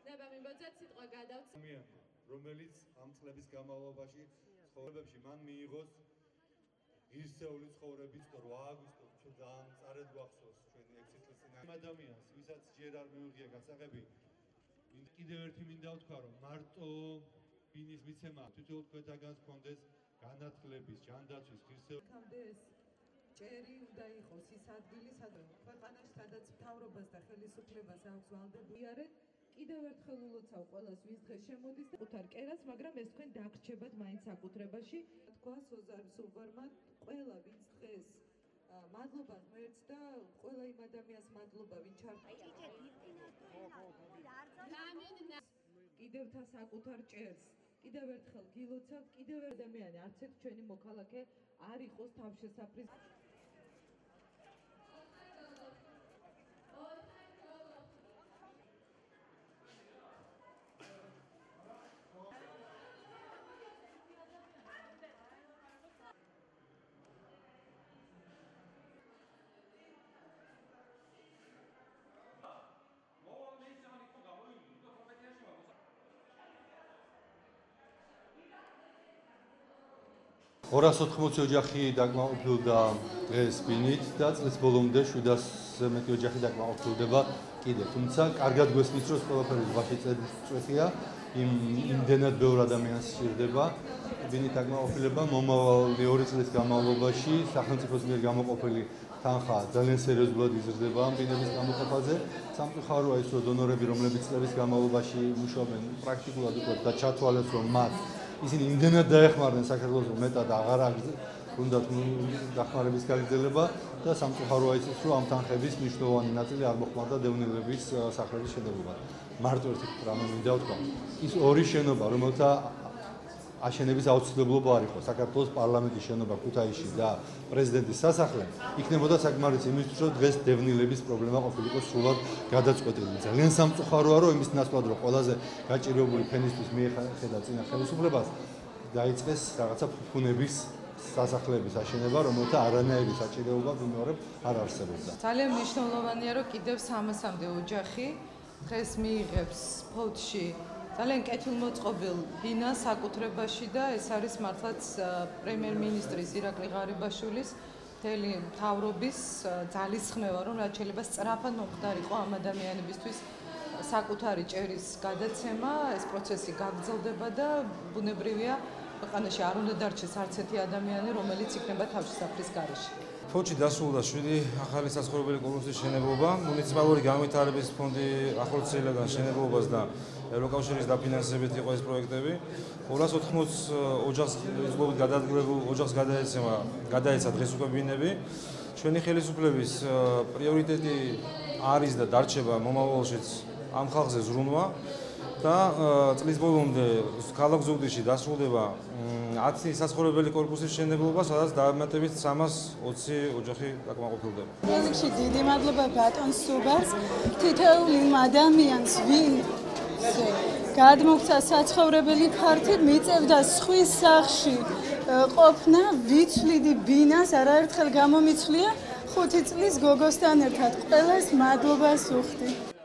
ნება მიმოძეთ სიტყვა გადავწყვეტ. რომელიც ამ წლების განმავლობაში ცხოვრებებში მან მიიღოს ღირსეული ცხოვრების 8 აგვისტოს ჩვენ ძალიან წარედ გვახსოვს ჩვენი 6 წლის წინ ადამიანს ვისაც ჯერ არ მიუღია გასაღები კიდევ ერთი მინდა ვთქვა რომ მარტო ბინის მიცემა თითოეულ თქვენთაგანს გქონდეს განათლების ჯანდაცვის ღირსეულობის ჭერი უნდა იყოს ის ადგილი სადაც ქვეყანაში სადაც მთავრობას და ხელისუფლებას აქვს ვალდებულება კიდევ ერთხელ ულოცავ ყველას ვის დღე შემოდის და უთხარ კერას, მაგრამ ეს თქვენ დაგრჩებათ მაინც საკუთრებაში. თქვას ოზარ სულბარმა ყველა ვინც დღეს მადლობა ღმერთს და ყველა იმ ადამიანს მადლობა ვინ კიდევთა საკუთარ ჭერს. კიდევ ერთხელ გილოცავთ, კიდევ ადამიანი არც ერთ ჩვენი მოქალაქე არ იყოს თავშესაფრის ორასოთხმოცი ოჯახი დაკმაყოფილდა დღეს ბინით და წლის ბოლომდე 700-ზე მეტი ოჯახი დაკმაყოფილდება კიდევ. თუმცა კარგად გვესმის, რომ ყველაფერი ზღვაში წვეთია, იმდენად ბევრ ადამიანს სჭირდება ბინით დაკმაყოფილება. მომავალი 2 წლის განმავლობაში სახელმწიფოს მიერ გამოყოფილი თანხა ძალიან სერიოზულად იზრდება ამ ბინების გამოყოფაზე. სამწუხაროა ის, რომ დონორები, რომლებიც წლების განმავლობაში მუშაობენ პრაქტიკულად უკვე და ჩათვალეს, რომ მათ ისინი იმდენად დაეხმარნენ საქართველოს მეტად აღარ უნდათ დახმარების გაგრძელება და სამწუხაროა ის, რომ ამ თანხების მნიშვნელოვანი ნაწილი არ მოხმარდა დევნილების სახლების შედებებად. მარტო ერთი რამე მინდა ვთქვა. ის ორი შენობა, რომელთა აშენების აუცილებლობა არ იყო, საქართველოს პარლამენტის შენობა ქუთაისში და პრეზიდენტის სასახლე, იქნებოდა საკმარისი იმისთვის, რომ დღეს დევნილების პრობლემა ყოფილიყო სრულად გადაწყვეტილი. ძალიან სამწუხაროა, რომ იმის ნაცვლად, რომ ყველაზე გაჭირვებული ფენისთვის მიეხედა წინა ხელისუფლებას, დაიწყეს რაღაცა ფუფუნების სასახლეების აშენება, რომელთა არანაირი საჭიროება ვიმეორებ არ არსებობდა. ძალიან მნიშვნელოვანია, რომ კიდევ 300-მდე ოჯახი დღეს მიიღებს ფოთში ძალიან კეთილმოწყობილ ბინას საკუთრებაში და ეს არის მართლაც პრემიერ-მინისტრის ირაკლი ღარიბაშვილის მთელი მთავრობის ძალისხმევა, რომ რაც შეიძლება სწრაფად მომხდარიყო ამ ადამიანებისთვის საკუთარი ჭერის გადაცემა, ეს პროცესი გაგრძელდება და ბუნებრივია ქვეყანაში არ უნდა დარჩეს არც ერთი ადამიანი, რომელიც იქნება თავშესაფრის გარეშე. ფოთში დასრულდა 7 ახალი საცხოვრებელი კომუნიკის შენობობა, მუნიციპალური განვითარების ფონდი ახორციელებდა შენობობას და ევროკავშირის დაფინანსებით იყო ეს პროექტები. 280 ოჯახს გადაადგილებულ ოჯახს გადაეცა დღეს უკვე ბინები. ჩვენი ხელისუფლების პრიორიტეტი არის და დარჩება მომავალშიც ამ ხალხზე ზრუნვა და წლის ბოლომდე ქალაქ ზუგდიდში დასრულდება 10 საცხოვრებელი კორპუსის შენობობა, სადაც დამატებით 320 ოჯახი დაკმაყოფილდება. Ყველგში დიდი მადლობა ბატონ სუბარს, თითოეულ იმ ადამიანს, ვინ გადმოგცა საცხოვრებელი ფართი, მიწევდა სხვის სახლში ყოფნა, ვიცვლიდი ბინას, არაერთხელ გამომიცვლია 5 წლის გოგოსთან ერთად. ყველას მადლობას ვუხდი.